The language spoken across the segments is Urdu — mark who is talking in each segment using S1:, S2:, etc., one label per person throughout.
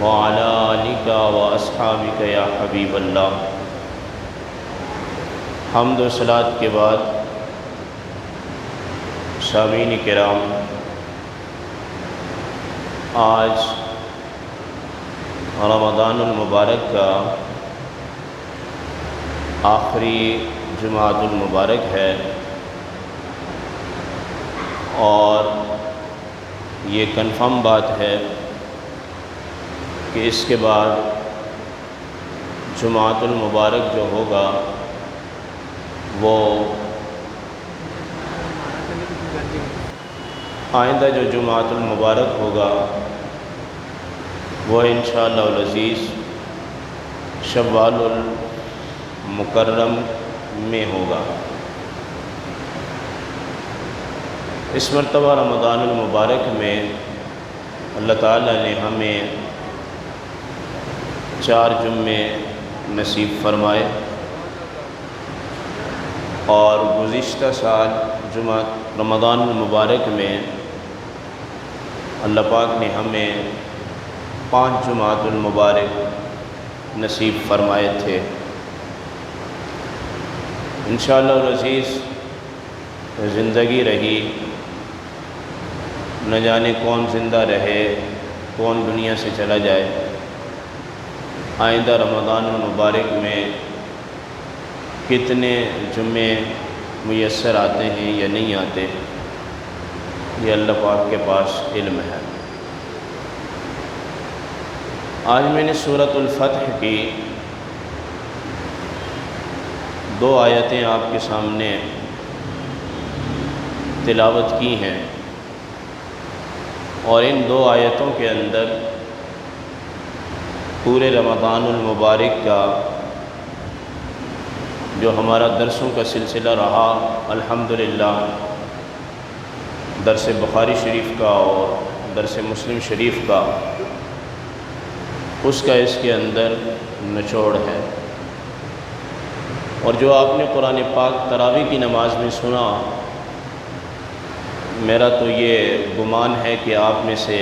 S1: وعلى آلك وأصحابك یا حبیب اللہ۔ حمد و صلوات کے بعد سامعین کرام، آج رمضان المبارک کا آخری جمعۃ المبارک ہے، اور یہ کنفرم بات ہے کہ اس کے بعد جمعۃ المبارک جو ہوگا وہ آئندہ جو جمعۃ المبارک ہوگا وہ انشاءاللہ العزیز شوال المکرم میں ہوگا۔ اس مرتبہ رمضان المبارک میں اللہ تعالیٰ نے ہمیں 4 جمعے نصیب فرمائے، اور گزشتہ سال رمضان المبارک میں اللہ پاک نے ہمیں 5 جمعۃ المبارک نصیب فرمائے تھے۔ انشاءاللہ العزیز زندگی رہی، نہ جانے کون زندہ رہے، کون دنیا سے چلا جائے، آئندہ رمضان المبارک میں کتنے جمعے میسر آتے ہیں یا نہیں آتے، یہ اللہ پاک کے پاس علم ہے۔ آج میں نے سورۃ الفتح کی 2 آیتیں آپ کے سامنے تلاوت کی ہیں، اور ان 2 آیتوں کے اندر پورے رمضان المبارک کا جو ہمارا درسوں کا سلسلہ رہا، الحمدللہ درس بخاری شریف کا اور درس مسلم شریف کا، اس کا اس کے اندر نچوڑ ہے۔ اور جو آپ نے قرآن پاک تراویح کی نماز میں سنا، میرا تو یہ گمان ہے کہ آپ میں سے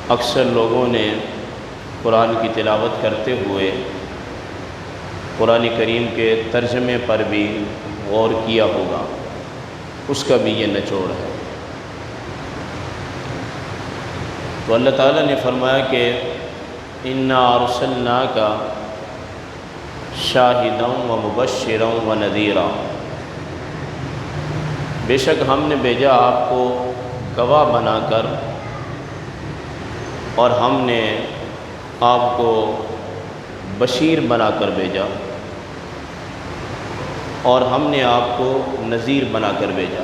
S1: اکثر لوگوں نے قرآن کی تلاوت کرتے ہوئے قرآن کریم کے ترجمے پر بھی غور کیا ہوگا، اس کا بھی یہ نچوڑ ہے۔ تو اللہ تعالیٰ نے فرمایا کہ اِنَّا أَرْسَلْنَاكَ شَاهِدًا وَمُبَشِّرًا وَنَذِيرًا، بے شک ہم نے بھیجا آپ کو گواہ بنا کر، اور ہم نے آپ کو بشیر بنا کر بھیجا، اور ہم نے آپ کو نذیر بنا کر بھیجا۔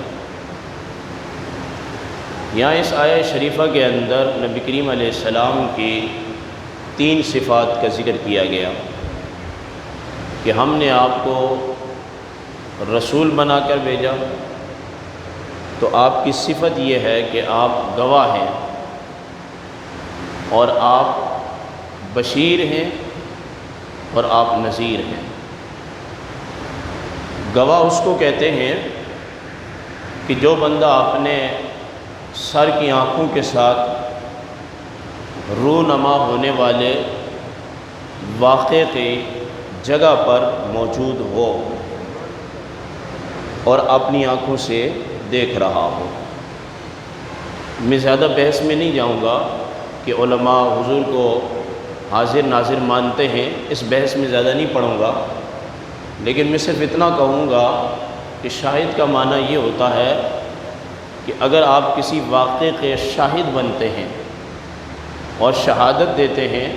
S1: یہاں اس آیہ شریفہ کے اندر نبی کریم علیہ السلام کی 3 صفات کا ذکر کیا گیا کہ ہم نے آپ کو رسول بنا کر بھیجا، تو آپ کی صفت یہ ہے کہ آپ گواہ ہیں، اور آپ بشیر ہیں، اور آپ نذیر ہیں۔ گواہ اس کو کہتے ہیں کہ جو بندہ اپنے سر کی آنکھوں کے ساتھ رونما ہونے والے واقعے کی جگہ پر موجود ہو اور اپنی آنکھوں سے دیکھ رہا ہو۔ میں زیادہ بحث میں نہیں جاؤں گا کہ علماء حضور کو حاضر ناظر مانتے ہیں، اس بحث میں زیادہ نہیں پڑھوں گا، لیکن میں صرف اتنا کہوں گا کہ شاہد کا معنی یہ ہوتا ہے کہ اگر آپ کسی واقعے کے شاہد بنتے ہیں اور شہادت دیتے ہیں،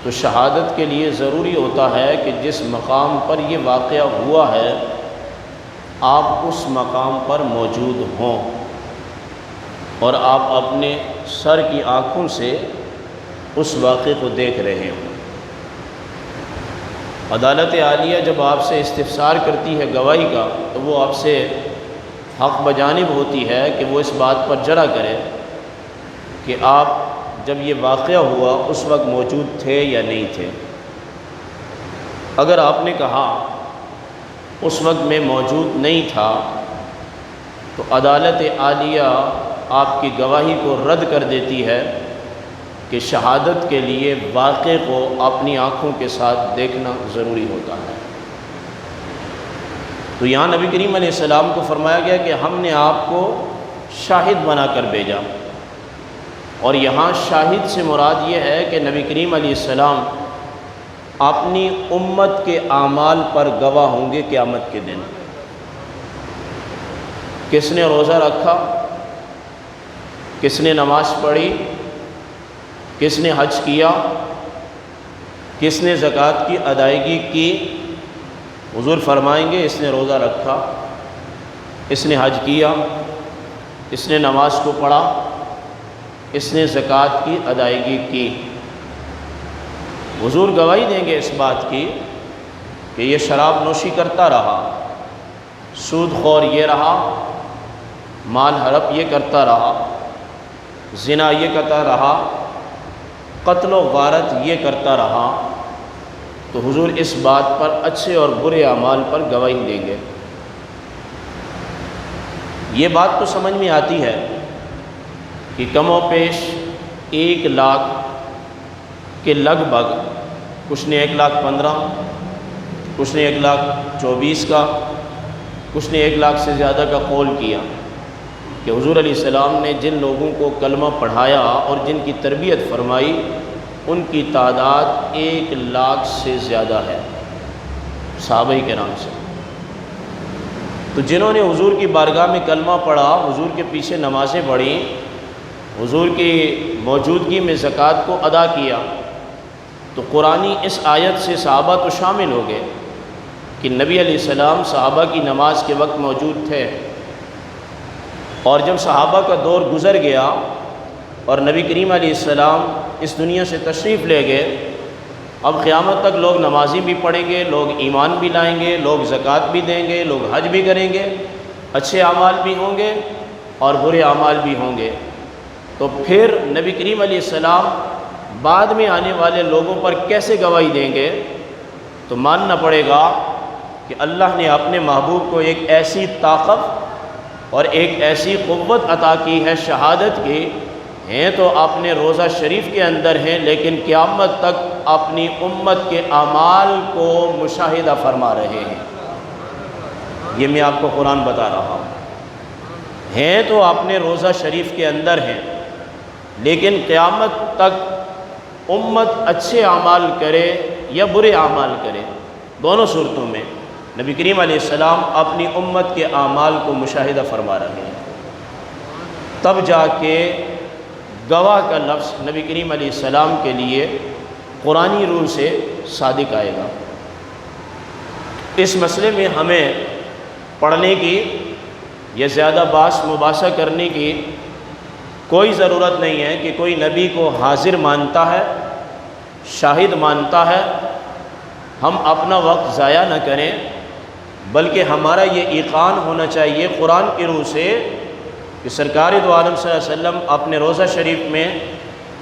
S1: تو شہادت کے لیے ضروری ہوتا ہے کہ جس مقام پر یہ واقعہ ہوا ہے آپ اس مقام پر موجود ہوں، اور آپ اپنے سر کی آنکھوں سے اس واقعے کو دیکھ رہے ہوں۔ عدالت عالیہ جب آپ سے استفسار کرتی ہے گواہی کا، تو وہ آپ سے حق بجانب ہوتی ہے کہ وہ اس بات پر جرا کرے کہ آپ جب یہ واقعہ ہوا اس وقت موجود تھے یا نہیں تھے۔ اگر آپ نے کہا اس وقت میں موجود نہیں تھا، تو عدالت عالیہ آپ کی گواہی کو رد کر دیتی ہے کہ شہادت کے لیے واقعے کو اپنی آنکھوں کے ساتھ دیکھنا ضروری ہوتا ہے۔ تو یہاں نبی کریم علیہ السلام کو فرمایا گیا کہ ہم نے آپ کو شاہد بنا کر بھیجا، اور یہاں شاہد سے مراد یہ ہے کہ نبی کریم علیہ السلام اپنی امت کے اعمال پر گواہ ہوں گے قیامت کے دن۔ کس نے روزہ رکھا، کس نے نماز پڑھی، کس نے حج کیا، کس نے زکوٰۃ کی ادائیگی کی، حضور فرمائیں گے اس نے روزہ رکھا، اس نے حج کیا، اس نے نماز کو پڑھا، اس نے زکوٰۃ کی ادائیگی کی۔ حضور گواہی دیں گے اس بات کی کہ یہ شراب نوشی کرتا رہا، سود خور یہ رہا، مال ہڑپ یہ کرتا رہا، زنا یہ کرتا رہا، قتل و غارت یہ کرتا رہا۔ تو حضور اس بات پر اچھے اور برے اعمال پر گواہی دیں گے۔ یہ بات تو سمجھ میں آتی ہے کہ کم و بیش 1,00,000 کے لگ بھگ، کچھ نے 1,15,000، کچھ نے 1,24,000 کا، کچھ نے 1,00,000 سے زیادہ کا قول کیا کہ حضور علیہ السلام نے جن لوگوں کو کلمہ پڑھایا اور جن کی تربیت فرمائی ان کی تعداد 1,00,000 سے زیادہ ہے صحابہ کرام سے۔ تو جنہوں نے حضور کی بارگاہ میں کلمہ پڑھا، حضور کے پیچھے نمازیں پڑھیں، حضور کی موجودگی میں زکوٰۃ کو ادا کیا، تو قرآنی اس آیت سے صحابہ تو شامل ہو گئے کہ نبی علیہ السلام صحابہ کی نماز کے وقت موجود تھے، اور جب صحابہ کا دور گزر گیا اور نبی کریم علیہ السلام اس دنیا سے تشریف لے گئے، اب قیامت تک لوگ نمازی بھی پڑھیں گے، لوگ ایمان بھی لائیں گے، لوگ زکوٰۃ بھی دیں گے، لوگ حج بھی کریں گے، اچھے اعمال بھی ہوں گے اور برے اعمال بھی ہوں گے۔ تو پھر نبی کریم علیہ السلام بعد میں آنے والے لوگوں پر کیسے گواہی دیں گے؟ تو ماننا پڑے گا کہ اللہ نے اپنے محبوب کو ایک ایسی طاقت اور ایک ایسی قوت عطا کی ہے شہادت کی، ہیں تو اپنے روزہ شریف کے اندر ہیں لیکن قیامت تک اپنی امت کے اعمال کو مشاہدہ فرما رہے ہیں۔ یہ میں آپ کو قرآن بتا رہا ہوں، ہیں تو اپنے روزہ شریف کے اندر ہیں لیکن قیامت تک امت اچھے اعمال کرے یا برے اعمال کرے، دونوں صورتوں میں نبی کریم علیہ السلام اپنی امت کے اعمال کو مشاہدہ فرما رہے ہیں۔ تب جا کے گواہ کا لفظ نبی کریم علیہ السلام کے لیے قرآنی روح سے صادق آئے گا۔ اس مسئلے میں ہمیں پڑھنے کی یا زیادہ بحث مباحثہ کرنے کی کوئی ضرورت نہیں ہے کہ کوئی نبی کو حاضر مانتا ہے، شاہد مانتا ہے، ہم اپنا وقت ضائع نہ کریں، بلکہ ہمارا یہ ایقان ہونا چاہیے قرآن کی روح سے کہ سرکار دو عالم صلی اللہ علیہ وسلم اپنے روزہ شریف میں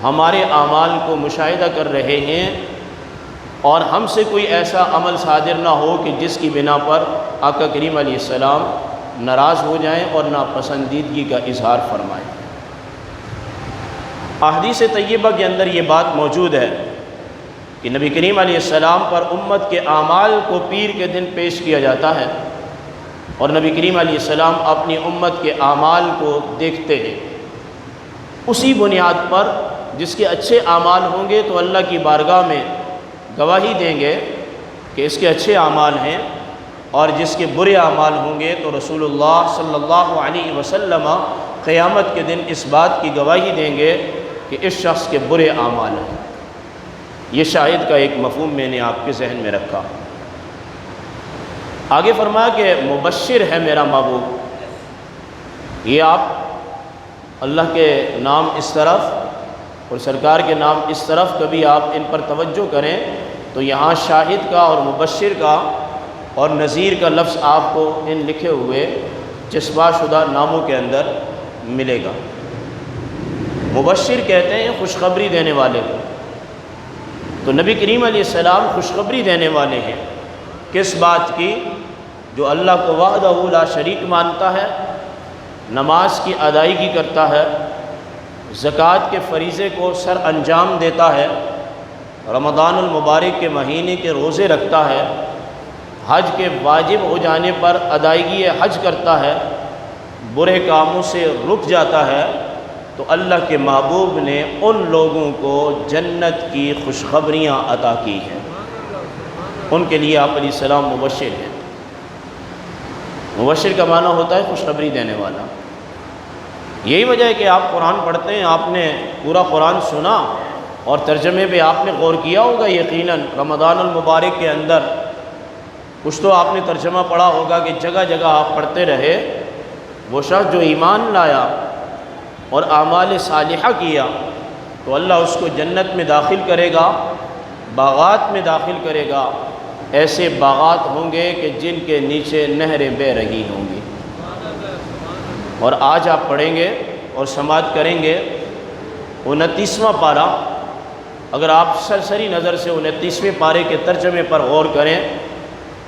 S1: ہمارے اعمال کو مشاہدہ کر رہے ہیں، اور ہم سے کوئی ایسا عمل صادر نہ ہو کہ جس کی بنا پر آقا کریم علیہ السلام ناراض ہو جائیں اور ناپسندیدگی کا اظہار فرمائیں۔ احادیث طیبہ کے اندر یہ بات موجود ہے کہ نبی کریم علیہ السلام پر امت کے اعمال کو پیر کے دن پیش کیا جاتا ہے، اور نبی کریم علیہ السلام اپنی امت کے اعمال کو دیکھتے ہیں۔ اسی بنیاد پر جس کے اچھے اعمال ہوں گے تو اللہ کی بارگاہ میں گواہی دیں گے کہ اس کے اچھے اعمال ہیں، اور جس کے برے اعمال ہوں گے تو رسول اللہ صلی اللہ علیہ وسلم قیامت کے دن اس بات کی گواہی دیں گے کہ اس شخص کے برے اعمال ہیں۔ یہ شاہد کا ایک مفہوم میں نے آپ کے ذہن میں رکھا۔ آگے فرمایا کہ مبشر ہے میرا محبوب۔ یہ آپ اللہ کے نام اس طرف اور سرکار کے نام اس طرف کبھی آپ ان پر توجہ کریں تو یہاں شاہد کا اور مبشر کا اور نذیر کا لفظ آپ کو ان لکھے ہوئے چسپاں شدہ ناموں کے اندر ملے گا۔ مبشر کہتے ہیں خوشخبری دینے والے کو، تو نبی کریم علیہ السلام خوشخبری دینے والے ہیں۔ کس بات کی؟ جو اللہ کو وحدہ لا شریک مانتا ہے، نماز کی ادائیگی کرتا ہے، زکوٰۃ کے فریضے کو سر انجام دیتا ہے، رمضان المبارک کے مہینے کے روزے رکھتا ہے، حج کے واجب ہو جانے پر ادائیگی حج کرتا ہے، برے کاموں سے رک جاتا ہے، تو اللہ کے محبوب نے ان لوگوں کو جنت کی خوشخبریاں عطا کی ہیں۔ ان کے لیے آپ علیہ السلام مبشر ہیں۔ مبشر کا معنی ہوتا ہے خوشخبری دینے والا۔ یہی وجہ ہے کہ آپ قرآن پڑھتے ہیں، آپ نے پورا قرآن سنا اور ترجمے پہ آپ نے غور کیا ہوگا یقیناً۔ رمضان المبارک کے اندر کچھ تو آپ نے ترجمہ پڑھا ہوگا کہ جگہ جگہ آپ پڑھتے رہے، وہ شخص جو ایمان لایا اور اعمال صالحہ کیا تو اللہ اس کو جنت میں داخل کرے گا، باغات میں داخل کرے گا۔ ایسے باغات ہوں گے کہ جن کے نیچے نہریں بہہ رہی ہوں گی۔ اور آج آپ پڑھیں گے اور سماعت کریں گے 29واں پارہ۔ اگر آپ سرسری نظر سے 29ویں پارے کے ترجمے پر غور کریں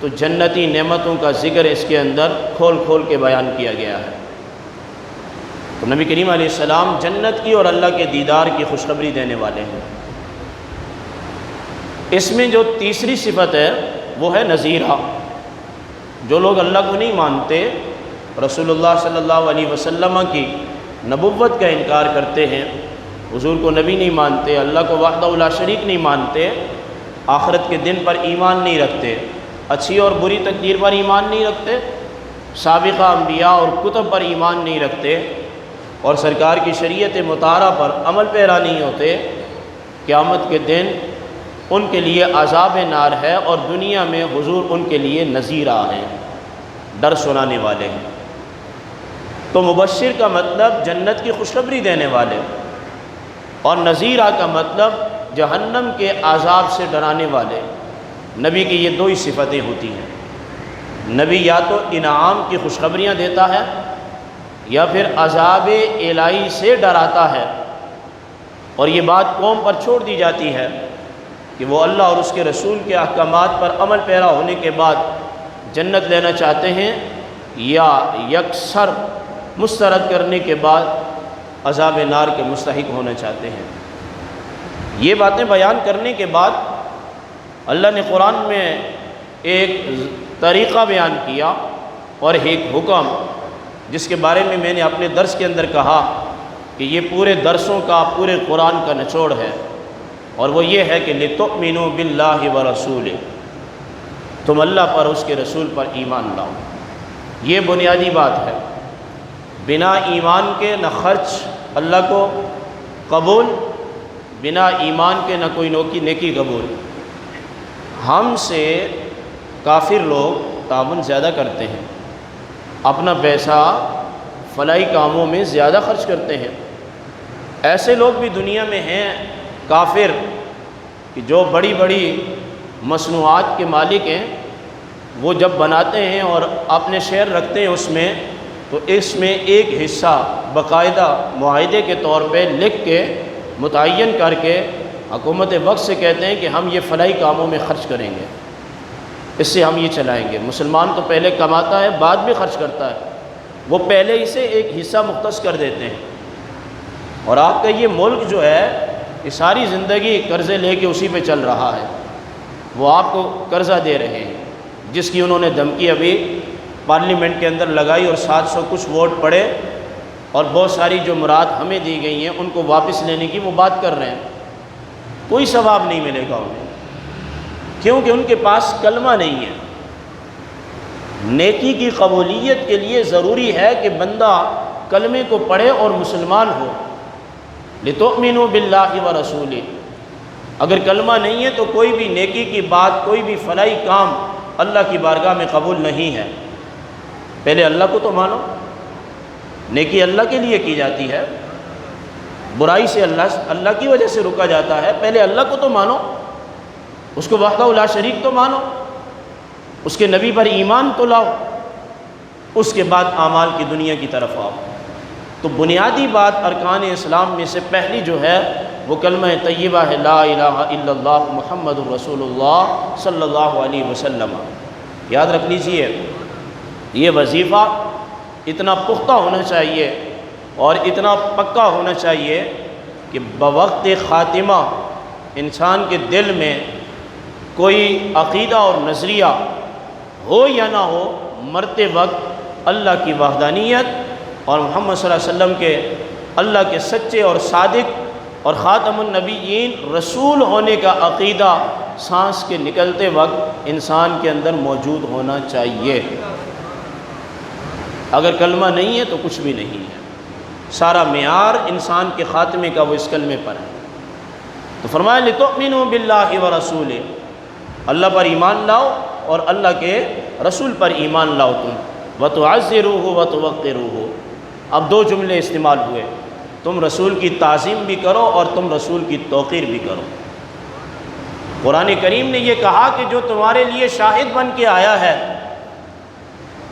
S1: تو جنتی نعمتوں کا ذکر اس کے اندر کھول کھول کے بیان کیا گیا ہے۔ تو نبی کریم علیہ السلام جنت کی اور اللہ کے دیدار کی خوشخبری دینے والے ہیں۔ اس میں جو تیسری صفت ہے وہ ہے نذیرہ۔ جو لوگ اللہ کو نہیں مانتے، رسول اللہ صلی اللہ علیہ وسلم کی نبوت کا انکار کرتے ہیں، حضور کو نبی نہیں مانتے، اللہ کو وحدہ لا شریک نہیں مانتے، آخرت کے دن پر ایمان نہیں رکھتے، اچھی اور بری تقدیر پر ایمان نہیں رکھتے، سابقہ انبیاء اور کتب پر ایمان نہیں رکھتے، اور سرکار کی شریعت مطہرہ پر عمل پیرا نہیں ہوتے، قیامت کے دن ان کے لیے عذاب نار ہے، اور دنیا میں حضور ان کے لیے نذیرہ ہیں، ڈر سنانے والے ہیں۔ تو مبشر کا مطلب جنت کی خوشخبری دینے والے، اور نذیرہ کا مطلب جہنم کے عذاب سے ڈرانے والے۔ نبی کی یہ دو ہی صفتیں ہوتی ہیں، نبی یا تو انعام کی خوشخبریاں دیتا ہے یا پھر عذاب الہی سے ڈراتا ہے، اور یہ بات قوم پر چھوڑ دی جاتی ہے کہ وہ اللہ اور اس کے رسول کے احکامات پر عمل پیرا ہونے کے بعد جنت لینا چاہتے ہیں، یا یکسر مسترد کرنے کے بعد عذاب نار کے مستحق ہونا چاہتے ہیں۔ یہ باتیں بیان کرنے کے بعد اللہ نے قرآن میں ایک طریقہ بیان کیا اور ایک حکم، جس کے بارے میں میں نے اپنے درس کے اندر کہا کہ یہ پورے درسوں کا، پورے قرآن کا نچوڑ ہے، اور وہ یہ ہے کہ لِتُؤْمِنُوا بِاللَّهِ وَرَسُولِهِ، تم اللہ پر، اس کے رسول پر ایمان لاؤ۔ یہ بنیادی بات ہے۔ بنا ایمان کے نہ خرچ اللہ کو قبول، بنا ایمان کے نہ کوئی نیکی قبول۔ ہم سے کافر لوگ تعاون زیادہ کرتے ہیں، اپنا پیسہ فلاحی کاموں میں زیادہ خرچ کرتے ہیں۔ ایسے لوگ بھی دنیا میں ہیں کافر کہ جو بڑی بڑی مصنوعات کے مالک ہیں، وہ جب بناتے ہیں اور اپنے شیئر رکھتے ہیں اس میں، تو اس میں ایک حصہ باقاعدہ معاہدے کے طور پہ لکھ کے متعین کر کے حکومت وقت سے کہتے ہیں کہ ہم یہ فلاحی کاموں میں خرچ کریں گے، اس سے ہم یہ چلائیں گے۔ مسلمان تو پہلے کماتا ہے بعد میں خرچ کرتا ہے، وہ پہلے ہی سے ایک حصہ مختص کر دیتے ہیں۔ اور آپ کا یہ ملک جو ہے یہ ساری زندگی قرضے لے کے اسی پہ چل رہا ہے، وہ آپ کو قرضہ دے رہے ہیں، جس کی انہوں نے دھمکی ابھی پارلیمنٹ کے اندر لگائی اور 700 کچھ ووٹ پڑے، اور بہت ساری جو مراد ہمیں دی گئی ہیں ان کو واپس لینے کی وہ بات کر رہے ہیں۔ کوئی ثواب نہیں ملے گا انہیں، کیونکہ ان کے پاس کلمہ نہیں ہے۔ نیکی کی قبولیت کے لیے ضروری ہے کہ بندہ کلمے کو پڑھے اور مسلمان ہو۔ لِتُؤْمِنُوا بِاللَّهِ وَرَسُولِهِ، اگر کلمہ نہیں ہے تو کوئی بھی نیکی کی بات، کوئی بھی فلاحی کام اللہ کی بارگاہ میں قبول نہیں ہے۔ پہلے اللہ کو تو مانو، نیکی اللہ کے لیے کی جاتی ہے، برائی سے اللہ کی وجہ سے رکا جاتا ہے۔ پہلے اللہ کو تو مانو، اس کو وحدہ لا شریک تو مانو، اس کے نبی پر ایمان تو لاؤ، اس کے بعد اعمال کی دنیا کی طرف آؤ۔ تو بنیادی بات ارکان اسلام میں سے پہلی جو ہے وہ کلمہ طیبہ ہے، لا الہ الا اللہ محمد الرسول اللہ صلی اللہ علیہ وسلم۔ یاد رکھ لیجئے، یہ وظیفہ اتنا پختہ ہونا چاہیے اور اتنا پکا ہونا چاہیے کہ بوقت خاتمہ انسان کے دل میں کوئی عقیدہ اور نظریہ ہو یا نہ ہو، مرتے وقت اللہ کی وحدانیت اور محمد صلی اللہ علیہ وسلم کے اللہ کے سچے اور صادق اور خاتم النبیین رسول ہونے کا عقیدہ سانس کے نکلتے وقت انسان کے اندر موجود ہونا چاہیے۔ اگر کلمہ نہیں ہے تو کچھ بھی نہیں ہے، سارا معیار انسان کے خاتمے کا وہ اس کلمے پر ہے۔ تو فرمایا لِتُؤْمِنُوا بِاللَّهِ وَرَسُولِهِ، اللہ پر ایمان لاؤ اور اللہ کے رسول پر ایمان لاؤ تم، وَتُعَزِّرُوهُ وَتُوَقِّرُوهُ۔ اب دو جملے استعمال ہوئے، تم رسول کی تعظیم بھی کرو اور تم رسول کی توقیر بھی کرو۔ قرآن کریم نے یہ کہا کہ جو تمہارے لیے شاہد بن کے آیا ہے،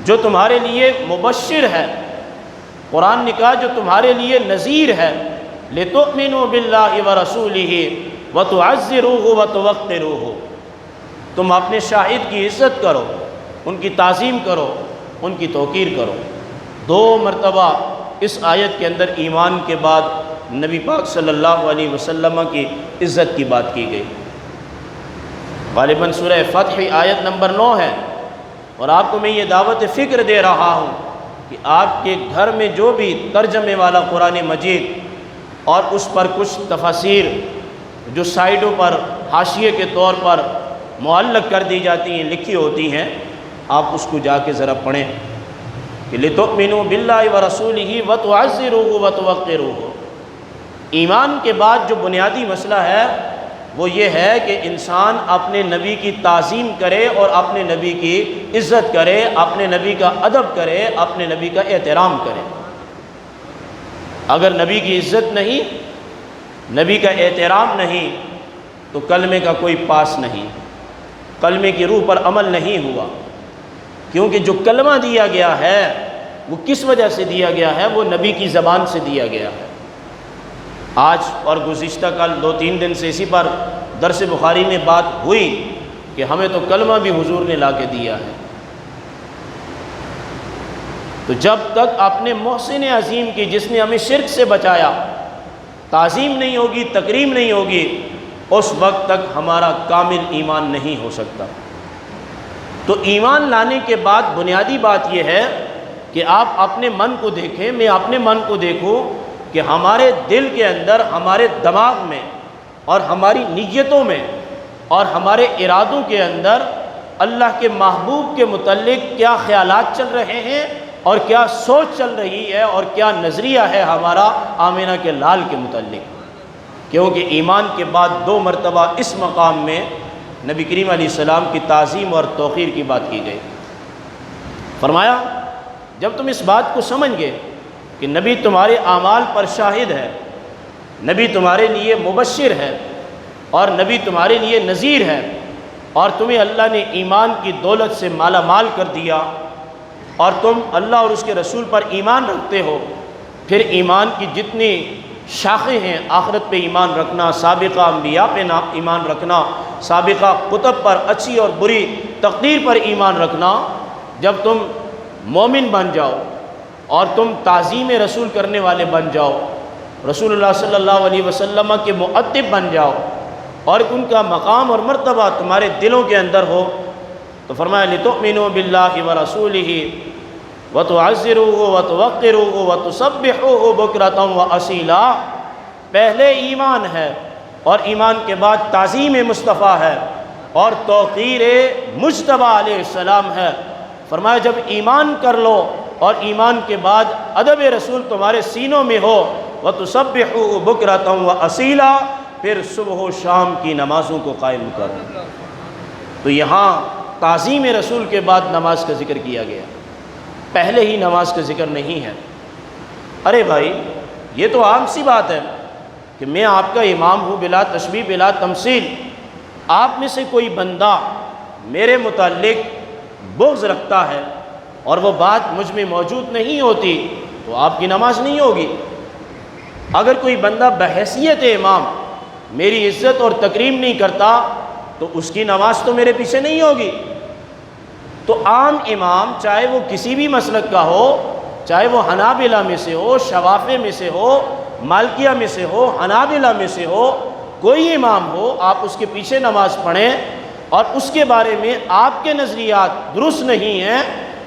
S1: جو تمہارے لیے مبشر ہے، قرآن نے کہا جو تمہارے لیے نذیر ہے، لِتُؤْمِنُوا بِاللَّهِ وَرَسُولِهِ وَتُعَزِّرُوهُ وَتُوَقِّرُوهُ، تم اپنے شاہد کی عزت کرو، ان کی تعظیم کرو، ان کی توقیر کرو۔ دو مرتبہ اس آیت کے اندر ایمان کے بعد نبی پاک صلی اللہ علیہ وسلم کی عزت کی بات کی گئی۔ غالباً سورہ فتح آیت نمبر 9 ہے، اور آپ کو میں یہ دعوت فکر دے رہا ہوں کہ آپ کے گھر میں جو بھی ترجمے والا قرآن مجید اور اس پر کچھ تفاسیر جو سائڈوں پر حاشیے کے طور پر معلق کر دی جاتی ہیں، لکھی ہوتی ہیں، آپ اس کو جا کے ذرا پڑھیں کہ لِتُؤْمِنُوا بِاللَّهِ وَرَسُولِهِ وَتُعَزِّرُوهُ وَتُوَقِّرُوهُ۔ ایمان کے بعد جو بنیادی مسئلہ ہے وہ یہ ہے کہ انسان اپنے نبی کی تعظیم کرے اور اپنے نبی کی عزت کرے، اپنے نبی کا ادب کرے، اپنے نبی کا احترام کرے۔ اگر نبی کی عزت نہیں، نبی کا احترام نہیں، تو کلمے کا کوئی پاس نہیں، کلمے کی روح پر عمل نہیں ہوا۔ کیونکہ جو کلمہ دیا گیا ہے وہ کس وجہ سے دیا گیا ہے؟ وہ نبی کی زبان سے دیا گیا ہے۔ آج اور گزشتہ کل 2-3 دن سے اسی پر درس بخاری میں بات ہوئی کہ ہمیں تو کلمہ بھی حضور نے لا کے دیا ہے۔ تو جب تک اپنے محسن عظیم کی، جس نے ہمیں شرک سے بچایا، تعظیم نہیں ہوگی، تکریم نہیں ہوگی، اس وقت تک ہمارا کامل ایمان نہیں ہو سکتا۔ تو ایمان لانے کے بعد بنیادی بات یہ ہے کہ آپ اپنے من کو دیکھیں، میں اپنے من کو دیکھوں کہ ہمارے دل کے اندر، ہمارے دماغ میں اور ہماری نیتوں میں اور ہمارے ارادوں کے اندر اللہ کے محبوب کے متعلق کیا خیالات چل رہے ہیں اور کیا سوچ چل رہی ہے اور کیا نظریہ ہے ہمارا آمینہ کے لال کے متعلق۔ کیونکہ ایمان کے بعد 2 مرتبہ اس مقام میں نبی کریم علیہ السلام کی تعظیم اور توقیر کی بات کی گئی۔ فرمایا جب تم اس بات کو سمجھ گے کہ نبی تمہارے اعمال پر شاہد ہے، نبی تمہارے لیے مبشر ہے اور نبی تمہارے لیے نذیر ہے، اور تمہیں اللہ نے ایمان کی دولت سے مالا مال کر دیا اور تم اللہ اور اس کے رسول پر ایمان رکھتے ہو، پھر ایمان کی جتنی شاخیں ہیں، آخرت پہ ایمان رکھنا، سابقہ انبیاء پہ ایمان رکھنا، سابقہ کتب پر، اچھی اور بری تقدیر پر ایمان رکھنا، جب تم مومن بن جاؤ اور تم تعظیم رسول کرنے والے بن جاؤ، رسول اللہ صلی اللہ علیہ وسلم کے مؤدب بن جاؤ اور ان کا مقام اور مرتبہ تمہارے دلوں کے اندر ہو، تو فرمایا لِتُؤْمِنُوا بِاللَّهِ وَرَسُولِهِ وَتُعَزِّرُوهُ وَتُوَقِّرُوهُ وَتُسَبِّحُوهُ بُكْرَةً وَأَصِيلًا۔ پہلے ایمان ہے اور ایمان کے بعد تعظیم مصطفیٰ ہے اور توقیر مجتبیٰ علیہ السلام ہے۔ فرمایا جب ایمان کر لو اور ایمان کے بعد ادب رسول تمہارے سینوں میں ہو، وَتُسَبِّحُوهُ بُكْرَةً وَأَصِيلًا، پھر صبح و شام کی نمازوں کو قائم کرو۔ تو یہاں تعظیم رسول کے بعد نماز کا ذکر کیا گیا، پہلے ہی نماز کا ذکر نہیں ہے۔ ارے بھائی یہ تو عام سی بات ہے کہ میں آپ کا امام ہوں، بلا تشبیہ بلا تمثیل، آپ میں سے کوئی بندہ میرے متعلق بغض رکھتا ہے اور وہ بات مجھ میں موجود نہیں ہوتی تو آپ کی نماز نہیں ہوگی۔ اگر کوئی بندہ بحیثیت امام میری عزت اور تکریم نہیں کرتا تو اس کی نماز تو میرے پیچھے نہیں ہوگی۔ تو عام امام چاہے وہ کسی بھی مسلک کا ہو، چاہے وہ حنابلہ میں سے ہو، شوافع میں سے ہو، مالکیہ میں سے ہو، حنابلہ میں سے ہو، کوئی امام ہو، آپ اس کے پیچھے نماز پڑھیں اور اس کے بارے میں آپ کے نظریات درست نہیں ہیں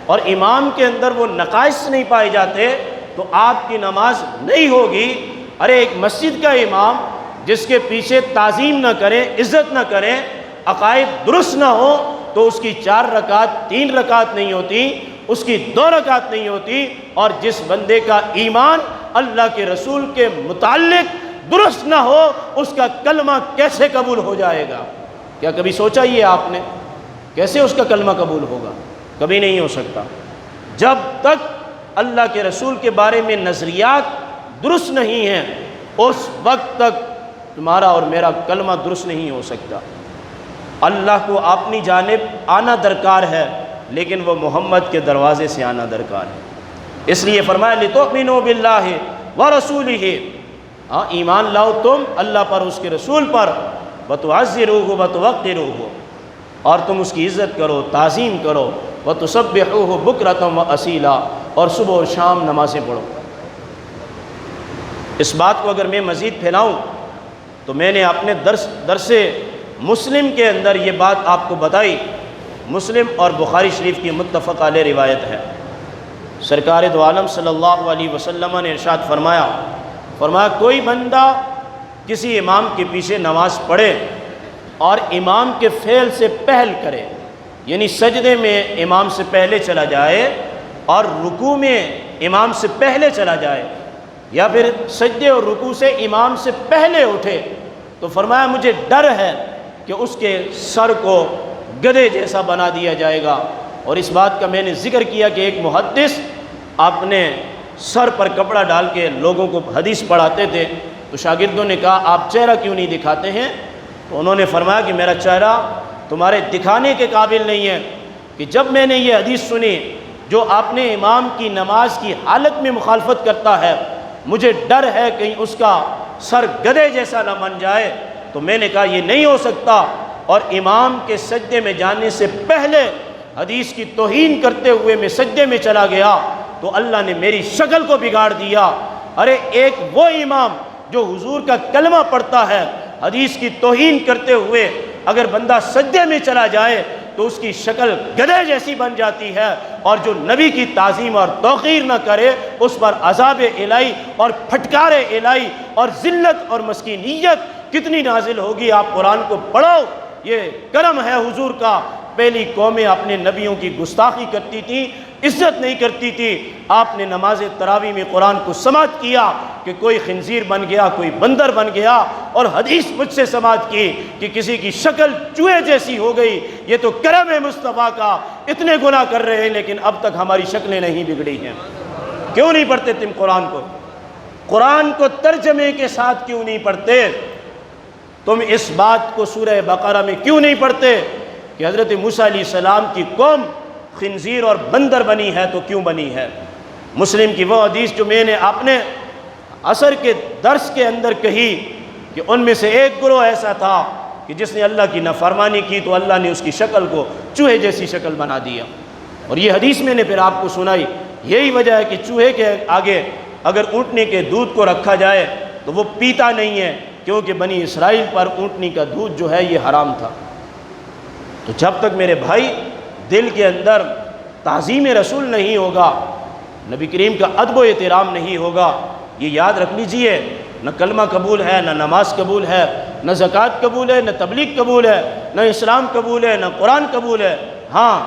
S1: اور امام کے اندر وہ نقائص نہیں پائے جاتے تو آپ کی نماز نہیں ہوگی۔ ارے ایک مسجد کا امام جس کے پیچھے تعظیم نہ کریں، عزت نہ کریں، عقائد درست نہ ہو تو اس کی 4 رکعت 3 رکعت نہیں ہوتی، اس کی 2 رکعت نہیں ہوتی۔ اور جس بندے کا ایمان اللہ کے رسول کے متعلق درست نہ ہو اس کا کلمہ کیسے قبول ہو جائے گا؟ کیا کبھی سوچا یہ آپ نے؟ کیسے اس کا کلمہ قبول ہوگا؟ کبھی نہیں ہو سکتا۔ جب تک اللہ کے رسول کے بارے میں نظریات درست نہیں ہیں اس وقت تک تمہارا اور میرا کلمہ درست نہیں ہو سکتا۔ اللہ کو اپنی جانب آنا درکار ہے لیکن وہ محمد کے دروازے سے آنا درکار ہے۔ اس لیے فرمایا لِتُؤْمِنُوا بِاللَّهِ وَرَسُولِهِ، ہاں ایمان لاؤ تم اللہ پر، اس کے رسول پر، وَتُعَزِّرُوهُ وَتُوَقِّرُوهُ، اور تم اس کی عزت کرو، تعظیم کرو، وَتُسَبِّحُوهُ بُكْرَةً وَأَصِيلًا، اور صبح اور شام نمازیں پڑھو۔ اس بات کو اگر میں مزید پھیلاؤں تو میں نے اپنے درس مسلم کے اندر یہ بات آپ کو بتائی۔ مسلم اور بخاری شریف کی متفق علیہ روایت ہے۔ سرکار دو عالم صلی اللہ علیہ وسلم نے ارشاد فرمایا کوئی بندہ کسی امام کے پیچھے نماز پڑھے اور امام کے فعل سے پہل کرے، یعنی سجدے میں امام سے پہلے چلا جائے اور رکوع میں امام سے پہلے چلا جائے، یا پھر سجدے اور رکوع سے امام سے پہلے اٹھے، تو فرمایا مجھے ڈر ہے کہ اس کے سر کو گدھے جیسا بنا دیا جائے گا۔ اور اس بات کا میں نے ذکر کیا کہ ایک محدث اپنے سر پر کپڑا ڈال کے لوگوں کو حدیث پڑھاتے تھے، تو شاگردوں نے کہا آپ چہرہ کیوں نہیں دکھاتے ہیں؟ تو انہوں نے فرمایا کہ میرا چہرہ تمہارے دکھانے کے قابل نہیں ہے، کہ جب میں نے یہ حدیث سنی جو آپ نے امام کی نماز کی حالت میں مخالفت کرتا ہے، مجھے ڈر ہے کہیں اس کا سر گدھے جیسا نہ بن جائے، تو میں نے کہا یہ نہیں ہو سکتا، اور امام کے سجدے میں جانے سے پہلے حدیث کی توہین کرتے ہوئے میں سجدے میں چلا گیا تو اللہ نے میری شکل کو بگاڑ دیا۔ ارے ایک وہ امام جو حضور کا کلمہ پڑھتا ہے، حدیث کی توہین کرتے ہوئے اگر بندہ سجدے میں چلا جائے تو اس کی شکل گدھے جیسی بن جاتی ہے، اور جو نبی کی تعظیم اور توقیر نہ کرے اس پر عذاب الہی اور پھٹکار الہی اور ذلت اور مسکینیت کتنی نازل ہوگی۔ آپ قرآن کو پڑھو، یہ کرم ہے حضور کا۔ پہلی قومیں اپنے نبیوں کی گستاخی کرتی تھیں، عزت نہیں کرتی تھی، آپ نے نماز تراویح میں قرآن کو سماعت کیا کہ کوئی خنزیر بن گیا، کوئی بندر بن گیا، اور حدیث مجھ سے سماعت کی کہ کسی کی شکل چوہے جیسی ہو گئی۔ یہ تو کرم ہے مصطفیٰ کا، اتنے گناہ کر رہے ہیں لیکن اب تک ہماری شکلیں نہیں بگڑی ہیں۔ کیوں نہیں پڑھتے تم قرآن کو؟ قرآن کو ترجمے کے ساتھ کیوں نہیں پڑھتے؟ تم اس بات کو سورہ بقرہ میں کیوں نہیں پڑھتے کہ حضرت موسیٰ علیہ السلام کی قوم خنزیر اور بندر بنی ہے تو کیوں بنی ہے؟ مسلم کی وہ حدیث جو میں نے اپنے عصر کے درس کے اندر کہی کہ ان میں سے ایک گروہ ایسا تھا کہ جس نے اللہ کی نافرمانی کی تو اللہ نے اس کی شکل کو چوہے جیسی شکل بنا دیا، اور یہ حدیث میں نے پھر آپ کو سنائی۔ یہی وجہ ہے کہ چوہے کے آگے اگر اونٹنی کے دودھ کو رکھا جائے تو وہ پیتا نہیں ہے، کیونکہ بنی اسرائیل پر اونٹنی کا دودھ جو ہے یہ حرام تھا۔ تو جب تک میرے بھائی دل کے اندر تعظیم رسول نہیں ہوگا، نبی کریم کا ادب و احترام نہیں ہوگا، یہ یاد رکھ لیجئے، نہ کلمہ قبول ہے، نہ نماز قبول ہے، نہ زکوٰۃ قبول ہے، نہ تبلیغ قبول ہے، نہ اسلام قبول ہے، نہ قرآن قبول ہے۔ ہاں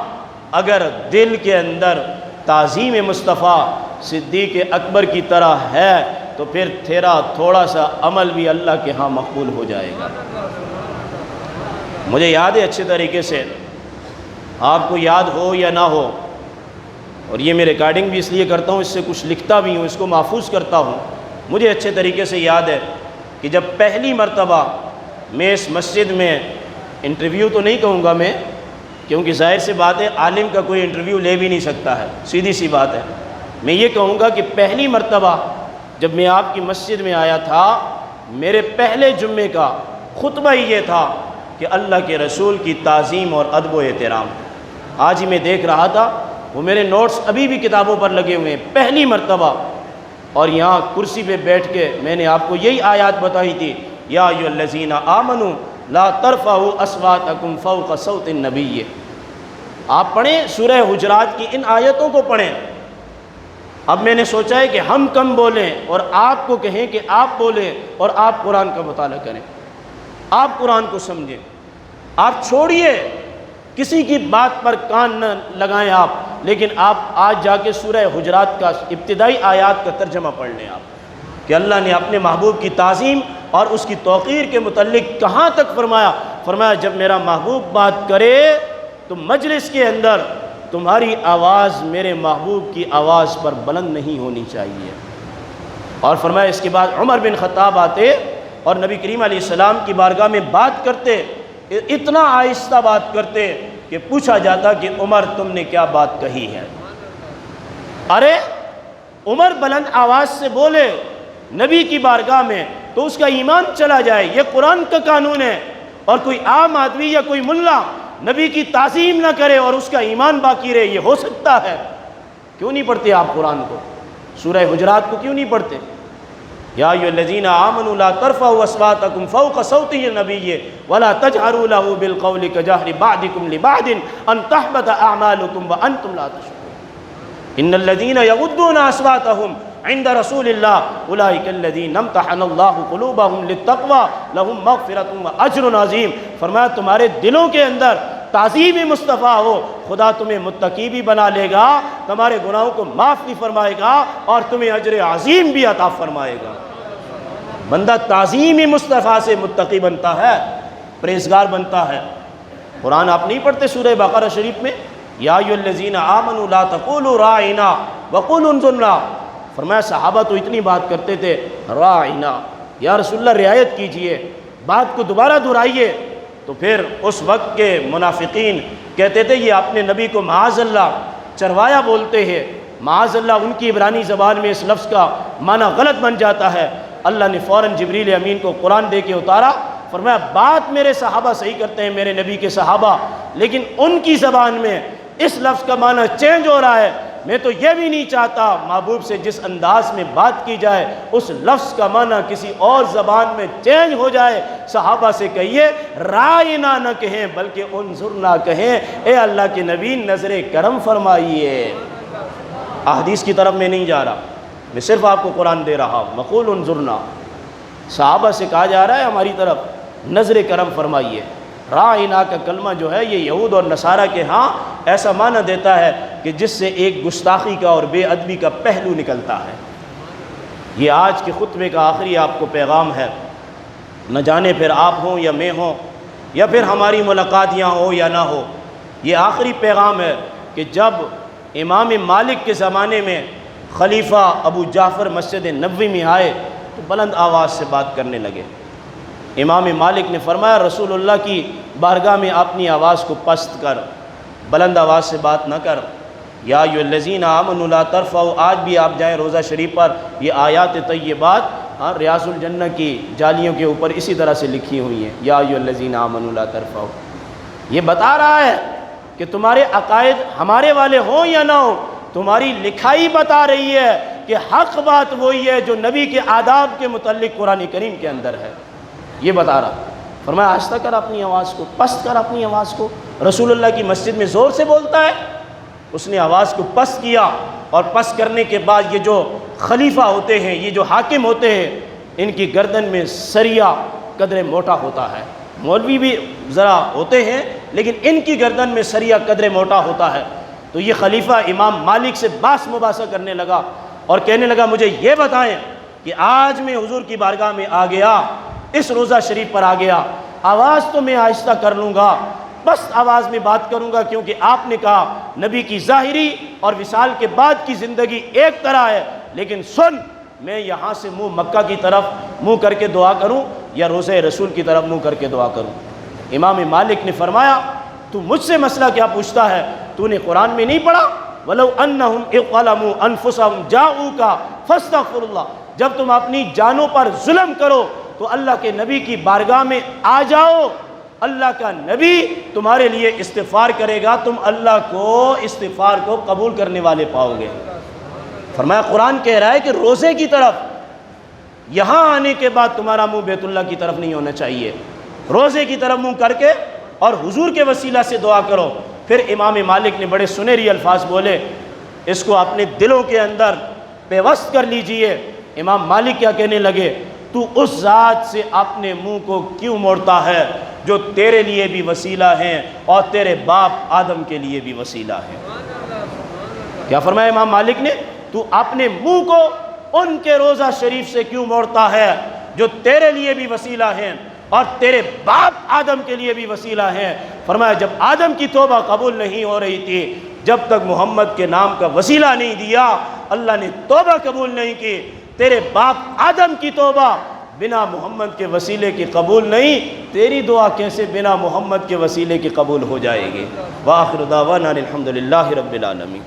S1: اگر دل کے اندر تعظیم مصطفیٰ صدیق اکبر کی طرح ہے تو پھر تیرا تھوڑا سا عمل بھی اللہ کے ہاں مقبول ہو جائے گا۔ مجھے یاد ہے اچھے طریقے سے، آپ کو یاد ہو یا نہ ہو، اور یہ میں ریکارڈنگ بھی اس لیے کرتا ہوں، اس سے کچھ لکھتا بھی ہوں، اس کو محفوظ کرتا ہوں۔ مجھے اچھے طریقے سے یاد ہے کہ جب پہلی مرتبہ میں اس مسجد میں انٹرویو تو نہیں کہوں گا میں، کیونکہ ظاہر سی بات ہے عالم کا کوئی انٹرویو لے بھی نہیں سکتا ہے، سیدھی سی بات ہے۔ میں یہ کہوں گا کہ پہلی مرتبہ جب میں آپ کی مسجد میں آیا تھا، میرے پہلے جمعے کا خطبہ ہی یہ تھا کہ اللہ کے رسول کی تعظیم اور ادب و احترام۔ آج ہی میں دیکھ رہا تھا وہ میرے نوٹس ابھی بھی کتابوں پر لگے ہوئے ہیں، پہلی مرتبہ، اور یہاں کرسی پہ بیٹھ کے میں نے آپ کو یہی آیات بتائی تھی، یا ایھا الذین آمنوا لا ترفعوا اصواتکم فوق صوت النبی۔ آپ پڑھیں سورہ حجرات کی ان آیتوں کو پڑھیں۔ اب میں نے سوچا ہے کہ ہم کم بولیں اور آپ کو کہیں کہ آپ بولیں اور آپ قرآن کا مطالعہ کریں، آپ قرآن کو سمجھیں، آپ چھوڑیے کسی کی بات پر کان نہ لگائیں آپ، لیکن آپ آج جا کے سورہ حجرات کا ابتدائی آیات کا ترجمہ پڑھ لیں آپ، کہ اللہ نے اپنے محبوب کی تعظیم اور اس کی توقیر کے متعلق کہاں تک فرمایا جب میرا محبوب بات کرے تو مجلس کے اندر تمہاری آواز میرے محبوب کی آواز پر بلند نہیں ہونی چاہیے۔ اور فرمایا اس کے بعد عمر بن خطاب آتے اور نبی کریم علیہ السلام کی بارگاہ میں بات کرتے، اتنا آہستہ بات کرتے کہ پوچھا جاتا کہ عمر تم نے کیا بات کہی ہے؟ ارے عمر بلند آواز سے بولے نبی کی بارگاہ میں تو اس کا ایمان چلا جائے، یہ قرآن کا قانون ہے، اور کوئی عام آدمی یا کوئی ملا نبی کی تعظیم نہ کرے اور اس کا ایمان باقی رہے، یہ ہو سکتا ہے؟ کیوں نہیں پڑھتے آپ قرآن کو؟ سورہ حجرات کو کیوں نہیں پڑھتے؟ یا ایھا الذین آمنوا لا ترفعوا اصواتکم فوق صوت النبی ولا تجہروا له بالقول کجہر بعضکم لبعض ان تحبط اعمالکم وانتم لا تشعرون ان الذین یغضون اصواتهم عند رسول اللہ اولئک الذین امتحن اللہ قلوبهم للتقوی لهم مغفرۃ واجر عظیم۔ فرمایا تمہارے دلوں کے اندر تعظیم مصطفیٰ ہو، خدا تمہیں متقی بھی بنا لے گا، تمہارے گناہوں کو معاف بھی فرمائے گا اور تمہیں اجر عظیم بھی عطا فرمائے گا۔ بندہ تعظیم مصطفیٰ سے متقی بنتا ہے، پرہیزگار بنتا ہے۔ قرآن آپ نہیں پڑھتے سورہ بقرہ شریف میں؟ یا ایھا الذین آمنوا لا تقولوا راعنا وقولوا انظرنا۔ فرمایا صحابہ تو اتنی بات کرتے تھے، راعنا یا رسول اللہ رعایت کیجئے، بات کو دوبارہ دہرائیے۔ تو پھر اس وقت کے منافقین کہتے تھے یہ اپنے نبی کو معاذ اللہ چروایا بولتے ہیں، معاذ اللہ ان کی عبرانی زبان میں اس لفظ کا معنی غلط بن جاتا ہے۔ اللہ نے فوراً جبریل امین کو قرآن دے کے اتارا، فرمایا بات میرے صحابہ صحیح کرتے ہیں، میرے نبی کے صحابہ، لیکن ان کی زبان میں اس لفظ کا معنی چینج ہو رہا ہے۔ میں تو یہ بھی نہیں چاہتا محبوب سے جس انداز میں بات کی جائے اس لفظ کا معنی کسی اور زبان میں چینج ہو جائے۔ صحابہ سے کہیے رائنا نہ کہیں بلکہ انظرنا کہیں، اے اللہ کے نبی نظر کرم فرمائیے۔ احادیث کی طرف میں نہیں جا رہا، میں صرف آپ کو قرآن دے رہا ہوں۔ وقول انظرنا، صحابہ سے کہا جا رہا ہے ہماری طرف نظر کرم فرمائیے۔ رائنا کا کلمہ جو ہے یہ یہود اور نصارہ کے ہاں ایسا معنی دیتا ہے کہ جس سے ایک گستاخی کا اور بے ادبی کا پہلو نکلتا ہے۔ یہ آج کے خطبے کا آخری آپ کو پیغام ہے، نہ جانے پھر آپ ہوں یا میں ہوں یا پھر ہماری ملاقات یہاں ہو یا نہ ہو، یہ آخری پیغام ہے کہ جب امام مالک کے زمانے میں خلیفہ ابو جعفر مسجد نبوی میں آئے تو بلند آواز سے بات کرنے لگے۔ امام مالک نے فرمایا رسول اللہ کی بارگاہ میں اپنی آواز کو پست کر، بلند آواز سے بات نہ کر۔ یا ایھا الذین آمنوا لا ترفعوا، آج بھی آپ جائیں روضہ شریف پر یہ آیات طیبات ریاض الجنہ کی جالیوں کے اوپر اسی طرح سے لکھی ہوئی ہیں، یا ایھا الذین آمنوا لا ترفعوا۔ یہ بتا رہا ہے کہ تمہارے عقائد ہمارے والے ہوں یا نہ ہوں، تمہاری لکھائی بتا رہی ہے کہ حق بات وہی ہے جو نبی کے آداب کے متعلق قرآن کریم کے اندر ہے، یہ بتا رہا۔ فرمایا آہستہ کر اپنی آواز کو، پست کر اپنی آواز کو۔ رسول اللہ کی مسجد میں زور سے بولتا ہے، اس نے آواز کو پست کیا، اور پست کرنے کے بعد یہ جو خلیفہ ہوتے ہیں، یہ جو حاکم ہوتے ہیں، ان کی گردن میں سریا قدر موٹا ہوتا ہے۔ مولوی بھی ذرا ہوتے ہیں لیکن ان کی گردن میں سریا قدر موٹا ہوتا ہے۔ تو یہ خلیفہ امام مالک سے باس مباحثہ کرنے لگا اور کہنے لگا مجھے یہ بتائیں کہ آج میں حضور کی بارگاہ میں آ گیا، اس روضہ شریف پر آ گیا، آواز تو میں آہستہ کر لوں گا، بس آواز میں بات کروں گا، کیونکہ آپ نے کہا نبی کی ظاہری اور وصال کے بعد کی زندگی ایک طرح ہے، لیکن سن میں یہاں سے منہ مکہ کی طرف منہ کر کے دعا کروں یا روضہ رسول کی طرف منہ کر کے دعا کروں؟ امام مالک نے فرمایا تو مجھ سے مسئلہ کیا پوچھتا ہے؟ تو نے قرآن میں نہیں پڑھا وَلَوْ أَنَّهُمْ إِذْ ظَلَمُوا أَنفُسَهُمْ جَاءُوكَ فَاسْتَغْفِرُوا اللَّهَ، جب تم اپنی جانوں پر ظلم کرو تو اللہ کے نبی کی بارگاہ میں آ جاؤ
S2: اللہ کا نبی تمہارے لیے استغفار کرے گا، تم اللہ کو استغفار کو قبول کرنے والے پاؤ گے۔ فرمایا قرآن کہہ رہا ہے کہ روزے کی طرف یہاں آنے کے بعد تمہارا منہ بیت اللہ کی طرف نہیں ہونا چاہیے، روزے کی طرف منہ کر کے اور حضور کے وسیلہ سے دعا کرو۔ پھر امام مالک نے بڑے سنہری الفاظ بولے، اس کو اپنے دلوں کے اندر پیوست کر لیجئے۔ امام مالک کیا کہنے لگے، تو اس ذات سے اپنے منہ کو کیوں موڑتا ہے جو تیرے لیے بھی وسیلہ ہیں اور تیرے باپ آدم کے لیے بھی وسیلہ ہیں۔ کیا فرمایا امام مالک نے، تو اپنے منہ کو ان کے روزہ شریف سے کیوں موڑتا ہے جو تیرے لیے بھی وسیلہ ہیں اور تیرے باپ آدم کے لیے بھی وسیلہ ہیں۔ فرمایا جب آدم کی توبہ قبول نہیں ہو رہی تھی، جب تک محمد کے نام کا وسیلہ نہیں دیا، اللہ نے توبہ قبول نہیں کی۔ تیرے باپ آدم کی توبہ بنا محمد کے وسیلے کی قبول نہیں، تیری دعا کیسے بنا محمد کے وسیلے کی قبول ہو جائے گی؟ وآخر دعوانا الحمدللہ رب العالمین۔